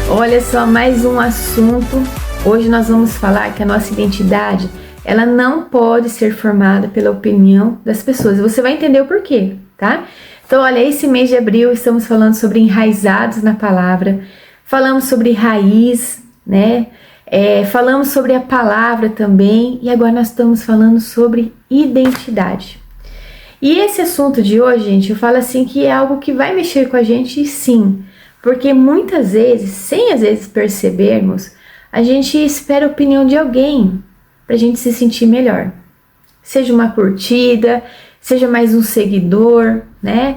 Olha só, mais um assunto. Hoje nós vamos falar que a nossa identidade, ela não pode ser formada pela opinião das pessoas. Você vai entender o porquê, tá? Então, olha, esse mês de abril estamos falando sobre enraizados na palavra, falamos sobre raiz, né? Falamos sobre a palavra também, e agora nós estamos falando sobre identidade. E esse assunto de hoje, gente, eu falo assim que é algo que vai mexer com a gente, sim, porque muitas vezes, sem às vezes percebermos, a gente espera a opinião de alguém pra gente se sentir melhor. Seja uma curtida, seja mais um seguidor, né?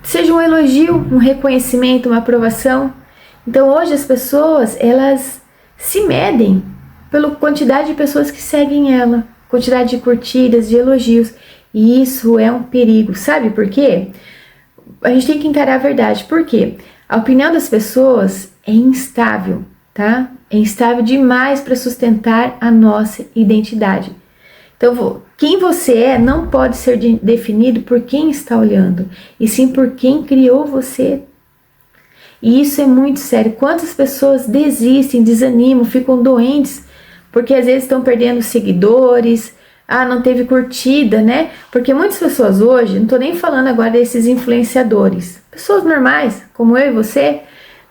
Seja um elogio, um reconhecimento, uma aprovação. Então hoje as pessoas, elas se medem pela quantidade de pessoas que seguem ela, quantidade de curtidas, de elogios. E isso é um perigo, sabe por quê? A gente tem que encarar a verdade. Por quê? A opinião das pessoas é instável, tá? É instável demais para sustentar a nossa identidade. Então, quem você é não pode ser definido por quem está olhando, e sim por quem criou você. E isso é muito sério. Quantas pessoas desistem, desanimam, ficam doentes, porque às vezes estão perdendo seguidores, não teve curtida, né? Porque muitas pessoas hoje, não tô nem falando agora desses influenciadores, pessoas normais, como eu e você,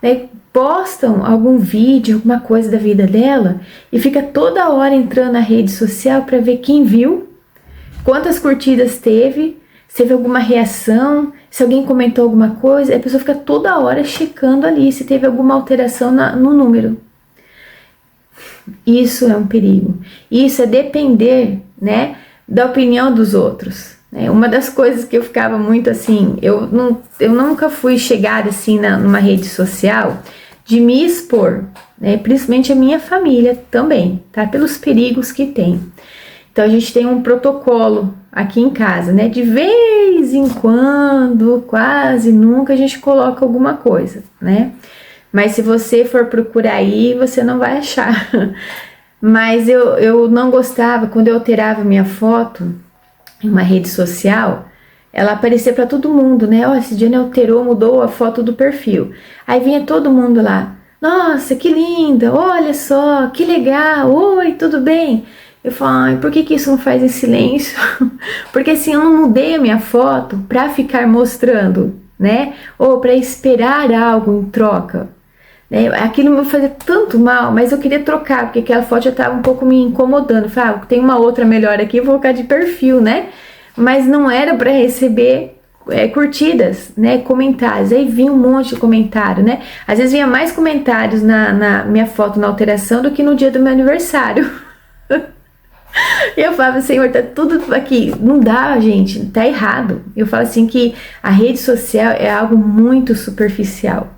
né? Postam algum vídeo, alguma coisa da vida dela e fica toda hora entrando na rede social para ver quem viu, quantas curtidas teve, se teve alguma reação, se alguém comentou alguma coisa, a pessoa fica toda hora checando ali se teve alguma alteração no número. Isso é um perigo. Isso é depender, né, da opinião dos outros. Uma das coisas que eu ficava muito assim, eu nunca fui chegada assim numa rede social de me expor, né, principalmente a minha família também, tá? Pelos perigos que tem. Então a gente tem um protocolo aqui em casa, né? De vez em quando, quase nunca a gente coloca alguma coisa, né? Mas se você for procurar aí, você não vai achar. Mas eu não gostava, quando eu alterava minha foto em uma rede social, ela aparecia para todo mundo, né? Esse Diane alterou, mudou a foto do perfil. Aí vinha todo mundo lá. Nossa, que linda, olha só, que legal, oi, tudo bem? Eu falo, por que isso não faz em silêncio? Porque assim, eu não mudei a minha foto para ficar mostrando, né? Ou para esperar algo em troca. Aquilo me fazia tanto mal, mas eu queria trocar, porque aquela foto já estava um pouco me incomodando. Eu falei, tem uma outra melhor aqui, vou colocar de perfil, né? Mas não era para receber curtidas, né? Comentários. Aí vinha um monte de comentário, né? Às vezes vinha mais comentários na minha foto na alteração do que no dia do meu aniversário. E eu falava, Senhor, tá tudo aqui, não dá, gente, tá errado. Eu falo assim que a rede social é algo muito superficial,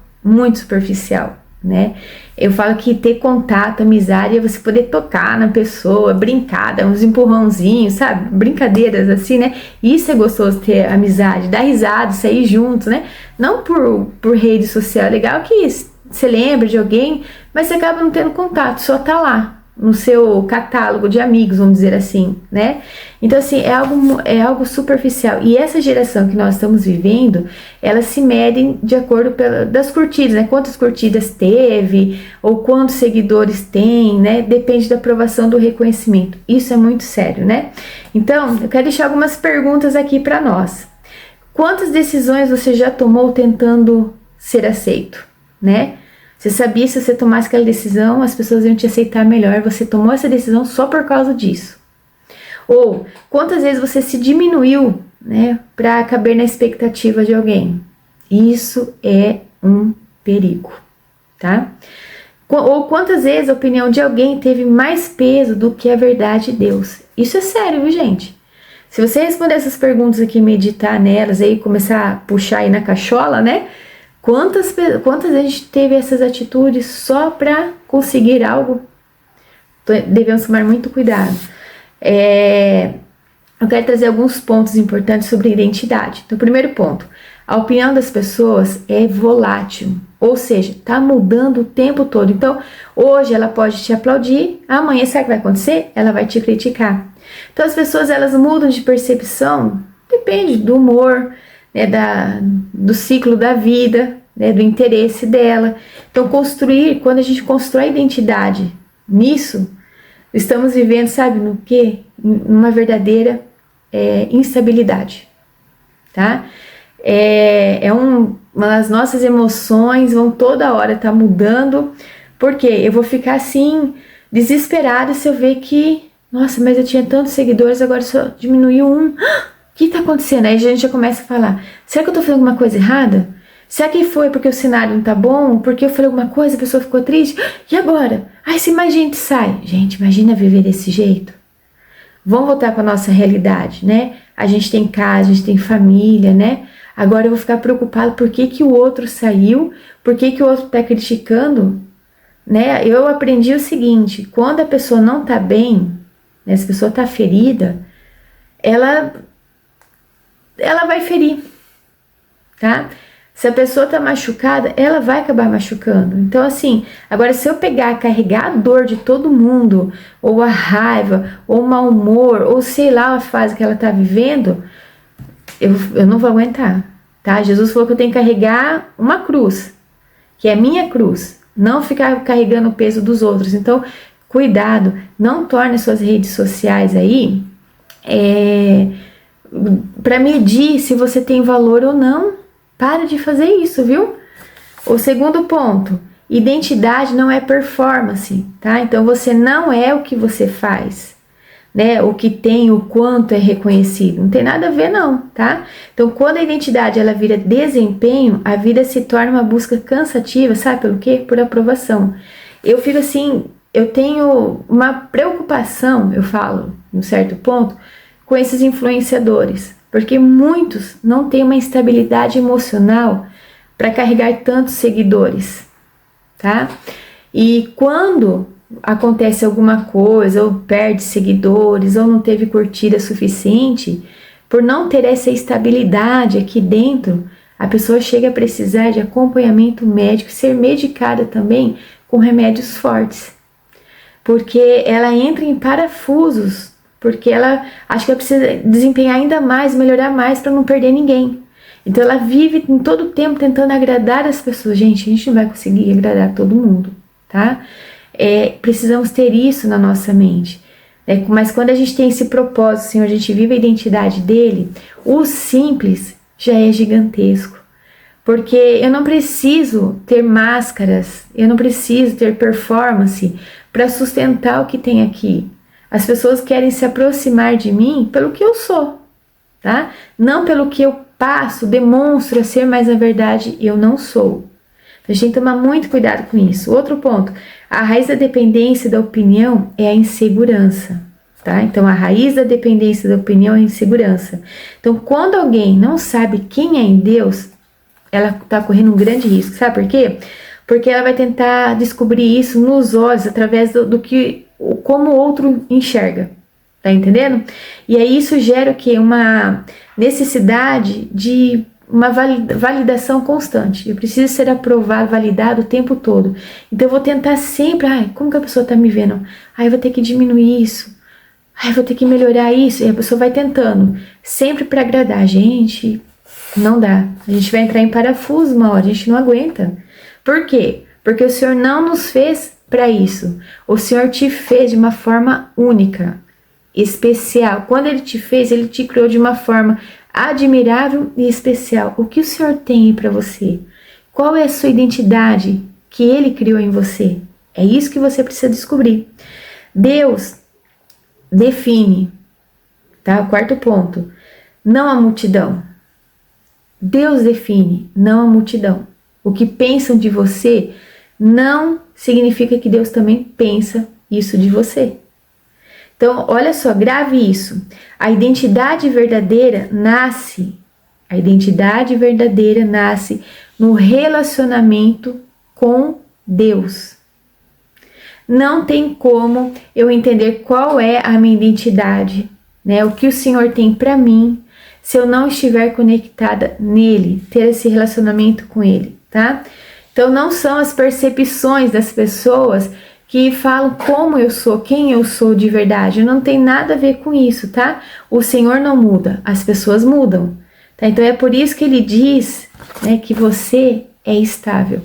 né? Eu falo que ter contato, amizade, é você poder tocar na pessoa, brincar, dar uns empurrãozinhos, sabe? Brincadeiras assim, né? Isso é gostoso, ter amizade, dar risada, sair juntos, né? Não por rede social, é legal que você lembra de alguém, mas você acaba não tendo contato, só tá lá no seu catálogo de amigos, vamos dizer assim, né? Então, assim, é algo superficial. E essa geração que nós estamos vivendo, elas se medem de acordo das curtidas, né? Quantas curtidas teve, ou quantos seguidores tem, né? Depende da aprovação do reconhecimento. Isso é muito sério, né? Então, eu quero deixar algumas perguntas aqui para nós. Quantas decisões você já tomou tentando ser aceito, né? Você sabia que se você tomasse aquela decisão, as pessoas iam te aceitar melhor. Você tomou essa decisão só por causa disso. Ou quantas vezes você se diminuiu, né, para caber na expectativa de alguém. Isso é um perigo, tá? Ou quantas vezes a opinião de alguém teve mais peso do que a verdade de Deus. Isso é sério, viu, gente? Se você responder essas perguntas aqui, meditar nelas aí, começar a puxar aí na cachola, né? Quantas vezes a gente teve essas atitudes só para conseguir algo? Devemos tomar muito cuidado. Eu quero trazer alguns pontos importantes sobre identidade. Então, primeiro ponto, a opinião das pessoas é volátil, ou seja, está mudando o tempo todo. Então, hoje ela pode te aplaudir, amanhã sabe o que vai acontecer? Ela vai te criticar. Então, as pessoas elas mudam de percepção, depende do humor, né, do ciclo da vida, né, do interesse dela. Então quando a gente constrói identidade nisso, estamos vivendo, sabe, no quê? Numa verdadeira instabilidade, tá? As nossas emoções vão toda hora estar mudando, porque eu vou ficar assim, desesperada se eu ver que, nossa, mas eu tinha tantos seguidores, agora só diminuiu um. O que está acontecendo? Aí a gente já começa a falar, será que eu estou fazendo alguma coisa errada? Será que foi porque o cenário não tá bom? Porque eu falei alguma coisa, a pessoa ficou triste? E agora? Ai, se mais gente sai. Gente, imagina viver desse jeito. Vamos voltar para nossa realidade, né? A gente tem casa, a gente tem família, né? Agora eu vou ficar preocupado por que o outro saiu, por que o outro tá criticando, né? Eu aprendi o seguinte, quando a pessoa não tá bem, né, se a pessoa tá ferida, ela vai ferir, tá? Se a pessoa tá machucada, ela vai acabar machucando. Então, assim, agora se eu carregar a dor de todo mundo, ou a raiva, ou o mau humor, ou sei lá a fase que ela tá vivendo, eu não vou aguentar, tá? Jesus falou que eu tenho que carregar uma cruz, que é a minha cruz, não ficar carregando o peso dos outros. Então, cuidado, não torne suas redes sociais aí para medir se você tem valor ou não. Para de fazer isso, viu? O segundo ponto, identidade não é performance, tá? Então você não é o que você faz, né? O que tem, o quanto é reconhecido, não tem nada a ver não, tá? Então quando a identidade ela vira desempenho, a vida se torna uma busca cansativa, sabe pelo quê? Por aprovação. Eu fico assim, eu tenho uma preocupação, eu falo, num certo ponto, com esses influenciadores. Porque muitos não têm uma estabilidade emocional para carregar tantos seguidores, tá? E quando acontece alguma coisa, ou perde seguidores, ou não teve curtida suficiente, por não ter essa estabilidade aqui dentro, a pessoa chega a precisar de acompanhamento médico, ser medicada também com remédios fortes. Porque ela entra em parafusos, porque ela acha que ela precisa desempenhar ainda mais, melhorar mais para não perder ninguém. Então ela vive em todo o tempo tentando agradar as pessoas. Gente, a gente não vai conseguir agradar todo mundo, tá? Precisamos ter isso na nossa mente. Mas quando a gente tem esse propósito, Senhor, a gente vive a identidade dele, o simples já é gigantesco. Porque eu não preciso ter máscaras, eu não preciso ter performance para sustentar o que tem aqui. As pessoas querem se aproximar de mim pelo que eu sou, tá? Não pelo que eu passo, demonstro ser, mas na verdade eu não sou. A gente tem que tomar muito cuidado com isso. Outro ponto, a raiz da dependência da opinião é a insegurança, tá? Então a raiz da dependência da opinião é a insegurança. Então quando alguém não sabe quem é em Deus, ela está correndo um grande risco, sabe por quê? Porque ela vai tentar descobrir isso nos olhos, através do que como o outro enxerga, tá entendendo? E aí isso gera o quê? Uma necessidade de uma validação constante. Eu preciso ser aprovado, validado o tempo todo. Então eu vou tentar sempre, como que a pessoa tá me vendo? Eu vou ter que diminuir isso. Eu vou ter que melhorar isso. E a pessoa vai tentando, sempre para agradar. Gente, não dá. A gente vai entrar em parafuso uma hora, a gente não aguenta. Por quê? Porque o Senhor não nos fez para isso. O Senhor te fez de uma forma única, especial. Quando Ele te fez, Ele te criou de uma forma admirável e especial. O que o Senhor tem para você? Qual é a sua identidade que Ele criou em você? É isso que você precisa descobrir. Deus define, tá? O quarto ponto. Não a multidão. Deus define, não a multidão. O que pensam de você não significa que Deus também pensa isso de você. Então, olha só, grave isso. A identidade verdadeira nasce no relacionamento com Deus. Não tem como eu entender qual é a minha identidade, né? O que o Senhor tem para mim, se eu não estiver conectada nele, ter esse relacionamento com ele, tá? Então não são as percepções das pessoas que falam como eu sou, quem eu sou de verdade. Não tem nada a ver com isso, tá? O Senhor não muda, as pessoas mudam, tá? Então é por isso que ele diz, né, que você é estável.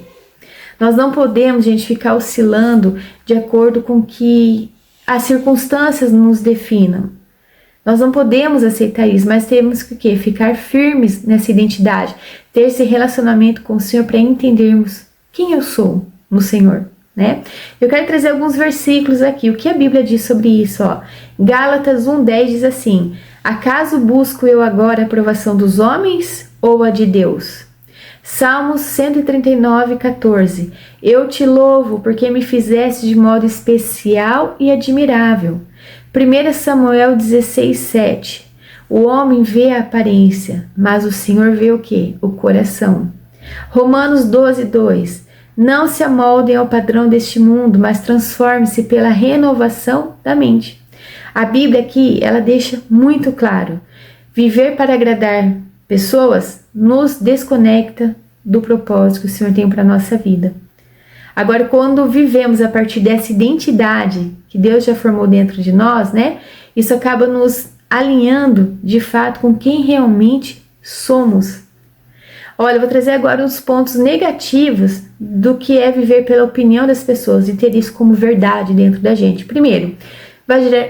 Nós não podemos, gente, ficar oscilando de acordo com que as circunstâncias nos definam. Nós não podemos aceitar isso, mas temos que o quê? Ficar firmes nessa identidade, ter esse relacionamento com o Senhor para entendermos quem eu sou no Senhor, né? Eu quero trazer alguns versículos aqui. O que a Bíblia diz sobre isso? Ó? Gálatas 1:10 diz assim: acaso busco eu agora a aprovação dos homens ou a de Deus? Salmos 139:14 eu te louvo porque me fizeste de modo especial e admirável. 1 Samuel 16:7 o homem vê a aparência, mas o Senhor vê o quê? O coração. Romanos 12:2 não se amoldem ao padrão deste mundo, mas transforme-se pela renovação da mente. A Bíblia aqui, ela deixa muito claro, viver para agradar pessoas nos desconecta do propósito que o Senhor tem para a nossa vida. Agora, quando vivemos a partir dessa identidade que Deus já formou dentro de nós, né? Isso acaba nos alinhando, de fato, com quem realmente somos. Olha, eu vou trazer agora os pontos negativos do que é viver pela opinião das pessoas e ter isso como verdade dentro da gente. Primeiro,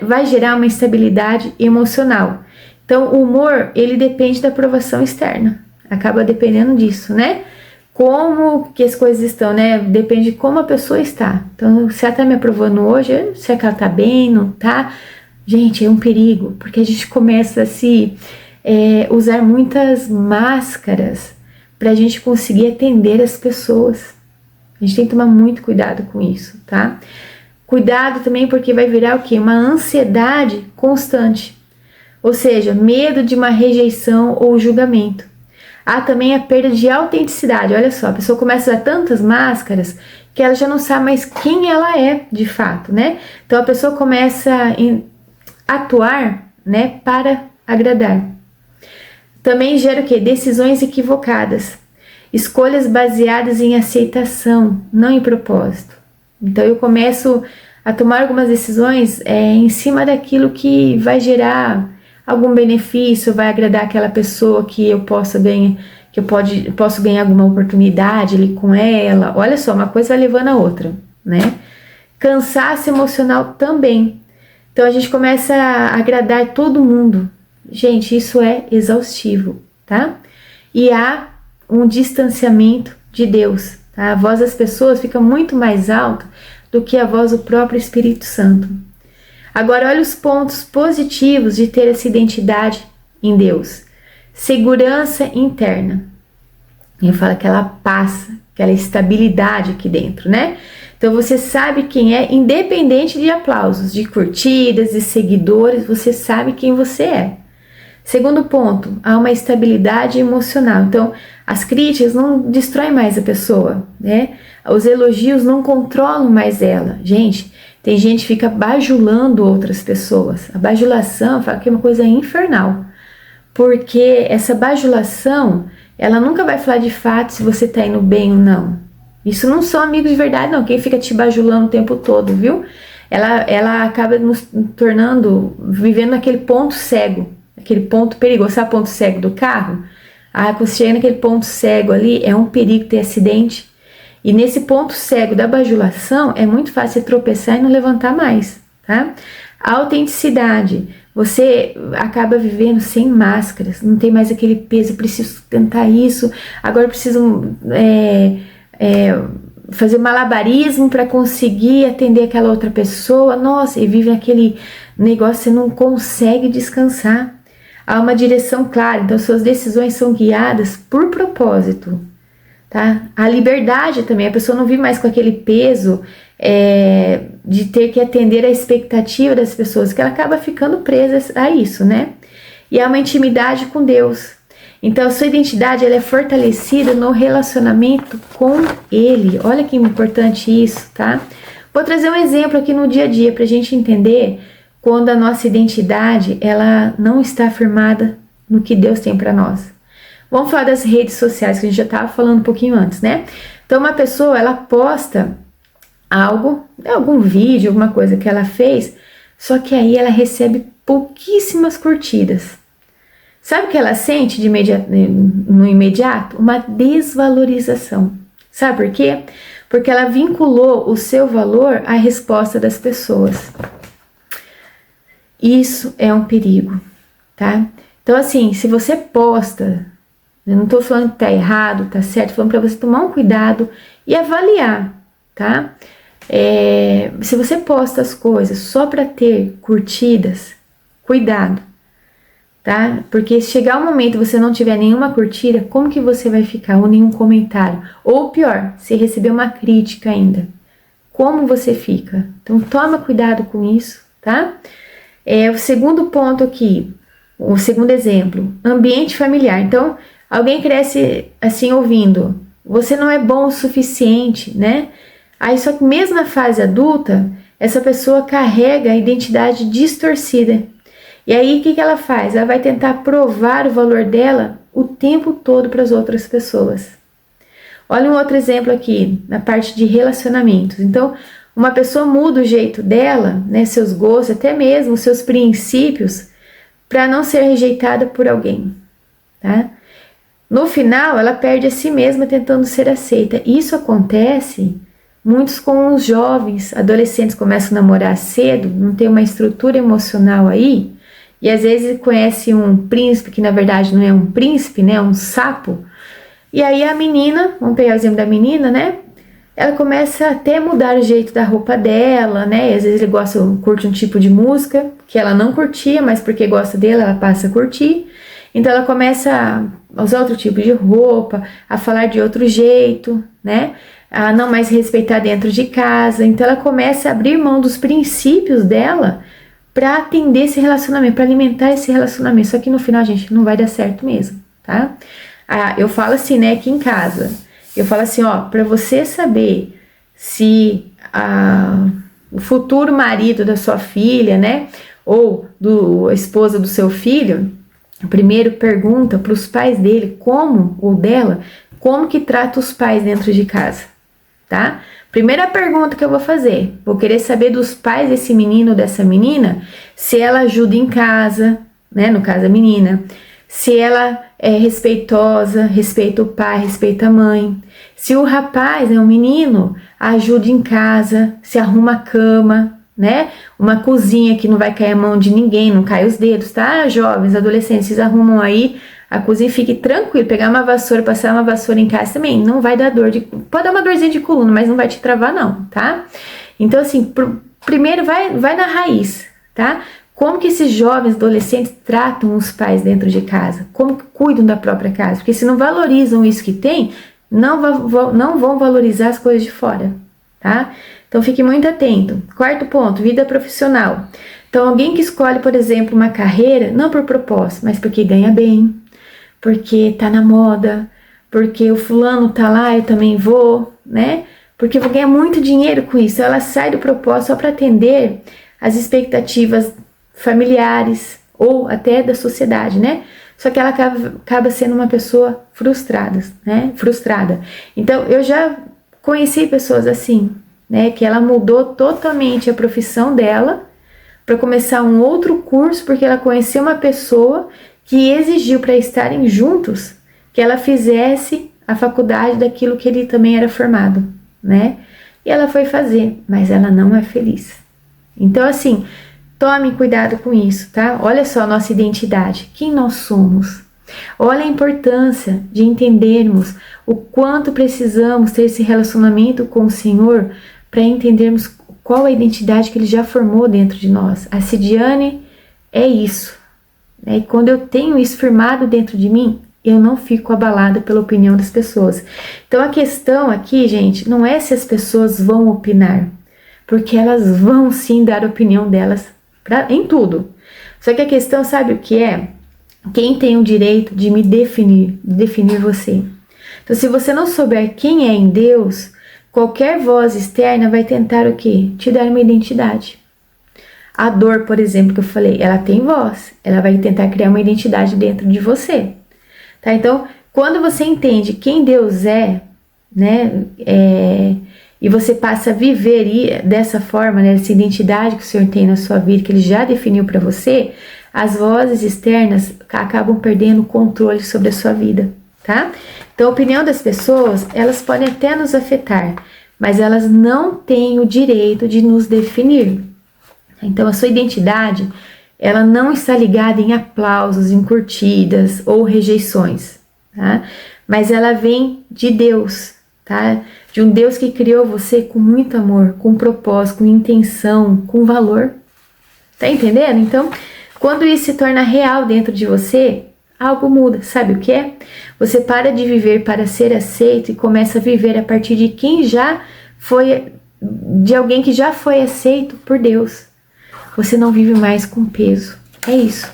vai gerar uma instabilidade emocional. Então, o humor, ele depende da aprovação externa. Acaba dependendo disso, né? Como que as coisas estão, né? Depende de como a pessoa está. Então, se ela tá me aprovando hoje, se ela tá bem, não tá? Gente, é um perigo, porque a gente começa a se usar muitas máscaras pra gente conseguir atender as pessoas. A gente tem que tomar muito cuidado com isso, tá? Cuidado também porque vai virar o quê? Uma ansiedade constante. Ou seja, medo de uma rejeição ou julgamento. Há também a perda de autenticidade. Olha só, a pessoa começa a usar tantas máscaras que ela já não sabe mais quem ela é de fato, né? Então a pessoa começa a atuar, né, para agradar. Também gera o quê? Decisões equivocadas. Escolhas baseadas em aceitação, não em propósito. Então eu começo a tomar algumas decisões em cima daquilo que vai gerar algum benefício, vai agradar aquela pessoa que eu posso ganhar, que eu posso ganhar alguma oportunidade ali com ela. Olha só, uma coisa vai levando a outra, né? Cansaço emocional também. Então a gente começa a agradar todo mundo. Gente, isso é exaustivo, tá? E há um distanciamento de Deus, tá? A voz das pessoas fica muito mais alta do que a voz do próprio Espírito Santo. Agora, olha os pontos positivos de ter essa identidade em Deus. Segurança interna. Eu falo aquela paz, aquela estabilidade aqui dentro, né? Então, você sabe quem é, independente de aplausos, de curtidas, de seguidores, você sabe quem você é. Segundo ponto, há uma estabilidade emocional. Então, as críticas não destroem mais a pessoa, né? Os elogios não controlam mais ela. Gente, tem gente que fica bajulando outras pessoas. A bajulação, fala que é uma coisa infernal. Porque essa bajulação, ela nunca vai falar de fato se você tá indo bem ou não. Isso não são amigos de verdade, não. Quem fica te bajulando o tempo todo, viu? Ela acaba nos tornando, vivendo naquele ponto cego. Aquele ponto perigoso. Sabe o ponto cego do carro? Ah, quando você chega naquele ponto cego ali, é um perigo ter acidente. E nesse ponto cego da bajulação, é muito fácil você tropeçar e não levantar mais, tá? A autenticidade. Você acaba vivendo sem máscaras, não tem mais aquele peso, preciso tentar isso, agora preciso fazer malabarismo para conseguir atender aquela outra pessoa. Nossa, e vive aquele negócio, você não consegue descansar. Há uma direção clara, então suas decisões são guiadas por propósito, tá? A liberdade também, a pessoa não vive mais com aquele peso de ter que atender a expectativa das pessoas, que ela acaba ficando presa a isso, né? E há uma intimidade com Deus. Então a sua identidade, ela é fortalecida no relacionamento com Ele. Olha que importante isso, tá? Vou trazer um exemplo aqui no dia a dia pra gente entender quando a nossa identidade, ela não está firmada no que Deus tem para nós. Vamos falar das redes sociais, que a gente já estava falando um pouquinho antes, né? Então uma pessoa, ela posta algo, algum vídeo, alguma coisa que ela fez, só que aí ela recebe pouquíssimas curtidas. Sabe o que ela sente no imediato? Uma desvalorização. Sabe por quê? Porque ela vinculou o seu valor à resposta das pessoas. Isso é um perigo, tá? Então, assim, se você posta, eu não tô falando que tá errado, tá certo, tô falando pra você tomar um cuidado e avaliar, tá? Se você posta as coisas só pra ter curtidas, cuidado, tá? Porque se chegar um momento e você não tiver nenhuma curtida, como que você vai ficar? Ou nenhum comentário? Ou pior, se receber uma crítica ainda, como você fica? Então, toma cuidado com isso, tá? O segundo ponto aqui, o segundo exemplo, ambiente familiar. Então, alguém cresce assim ouvindo, você não é bom o suficiente, né? Aí só que mesmo na fase adulta, essa pessoa carrega a identidade distorcida. E aí o que ela faz? Ela vai tentar provar o valor dela o tempo todo para as outras pessoas. Olha um outro exemplo aqui, na parte de relacionamentos. Então, uma pessoa muda o jeito dela, né, seus gostos, até mesmo seus princípios, para não ser rejeitada por alguém, tá? No final, ela perde a si mesma tentando ser aceita. Isso acontece muitos com os jovens, adolescentes começam a namorar cedo, não tem uma estrutura emocional aí, e às vezes conhece um príncipe que na verdade não é um príncipe, né, é um sapo. E aí a menina, vamos pegar o exemplo da menina, né? Ela começa até a mudar o jeito da roupa dela, né? Às vezes ele curte um tipo de música que ela não curtia, mas porque gosta dele, ela passa a curtir. Então ela começa a usar outro tipo de roupa, a falar de outro jeito, né? A não mais respeitar dentro de casa. Então ela começa a abrir mão dos princípios dela para atender esse relacionamento, para alimentar esse relacionamento. Só que no final, gente, não vai dar certo mesmo, tá? Eu falo assim, né, aqui em casa. Eu falo assim, ó, para você saber se o futuro marido da sua filha, né, ou a esposa do seu filho, primeiro pergunta para os pais dele ou dela, como que trata os pais dentro de casa, tá? Primeira pergunta que eu vou fazer, vou querer saber dos pais desse menino ou dessa menina, se ela ajuda em casa, né, no caso a menina, se ela é respeitosa, respeita o pai, respeita a mãe. Se o rapaz, né, o menino, ajuda em casa, se arruma a cama, né? Uma cozinha que não vai cair a mão de ninguém, não cai os dedos, tá? Jovens, adolescentes, vocês arrumam aí a cozinha, fique tranquilo. Pegar uma vassoura, passar uma vassoura em casa também, não vai dar pode dar uma dorzinha de coluna, mas não vai te travar não, tá? Então assim, primeiro vai na raiz, tá? Como que esses jovens, adolescentes tratam os pais dentro de casa? Como que cuidam da própria casa? Porque se não valorizam isso que tem, não vão valorizar as coisas de fora, tá? Então fique muito atento. Quarto ponto, vida profissional. Então alguém que escolhe, por exemplo, uma carreira, não por propósito, mas porque ganha bem, porque tá na moda, porque o fulano tá lá, eu também vou, né? Porque eu vou ganhar muito dinheiro com isso. Ela sai do propósito só para atender as expectativas familiares ou até da sociedade, né? Só que ela acaba sendo uma pessoa frustrada, né? Frustrada. Então, eu já conheci pessoas assim, né? Que ela mudou totalmente a profissão dela para começar um outro curso porque ela conheceu uma pessoa que exigiu para estarem juntos que ela fizesse a faculdade daquilo que ele também era formado, né? E ela foi fazer, mas ela não é feliz. Então, assim, tome cuidado com isso, tá? Olha só a nossa identidade, quem nós somos. Olha a importância de entendermos o quanto precisamos ter esse relacionamento com o Senhor para entendermos qual a identidade que Ele já formou dentro de nós. A Cidiane é isso. E quando eu tenho isso firmado dentro de mim, eu não fico abalada pela opinião das pessoas. Então a questão aqui, gente, não é se as pessoas vão opinar, porque elas vão sim dar a opinião delas em tudo. Só que a questão, sabe o que é? Quem tem o direito de me definir você. Então, se você não souber quem é em Deus, qualquer voz externa vai tentar o quê? Te dar uma identidade. A dor, por exemplo, que eu falei, ela tem voz. Ela vai tentar criar uma identidade dentro de você. Tá? Então, quando você entende quem Deus é, né? E você passa a viver dessa forma, né, essa identidade que o Senhor tem na sua vida, que Ele já definiu para você, as vozes externas acabam perdendo o controle sobre a sua vida, tá? Então, a opinião das pessoas, elas podem até nos afetar, mas elas não têm o direito de nos definir. Então, a sua identidade, ela não está ligada em aplausos, em curtidas ou rejeições, tá? Mas ela vem de Deus, tá? De um Deus que criou você com muito amor, com propósito, com intenção, com valor. Tá entendendo? Então, quando isso se torna real dentro de você, algo muda. Sabe o que é? Você para de viver para ser aceito e começa a viver a partir de quem já foi, de alguém que já foi aceito por Deus. Você não vive mais com peso. É isso,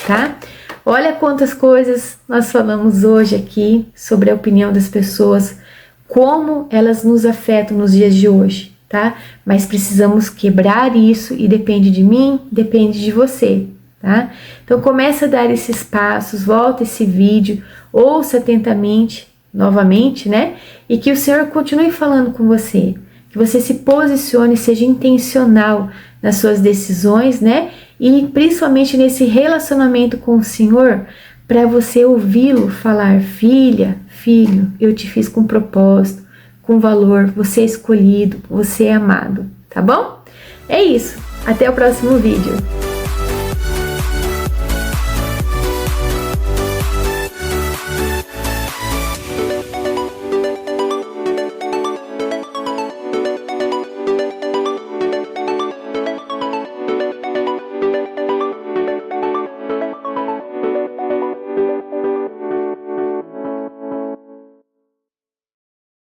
tá? Olha quantas coisas nós falamos hoje aqui sobre a opinião das pessoas, como elas nos afetam nos dias de hoje, tá? Mas precisamos quebrar isso e depende de mim, depende de você, tá? Então começa a dar esses passos, volta esse vídeo, ouça atentamente, novamente, né? E que o Senhor continue falando com você, que você se posicione, seja intencional nas suas decisões, né? E principalmente nesse relacionamento com o Senhor, para você ouvi-lo falar: filha, filho, eu te fiz com propósito, com valor, você é escolhido, você é amado, tá bom? É isso, até o próximo vídeo.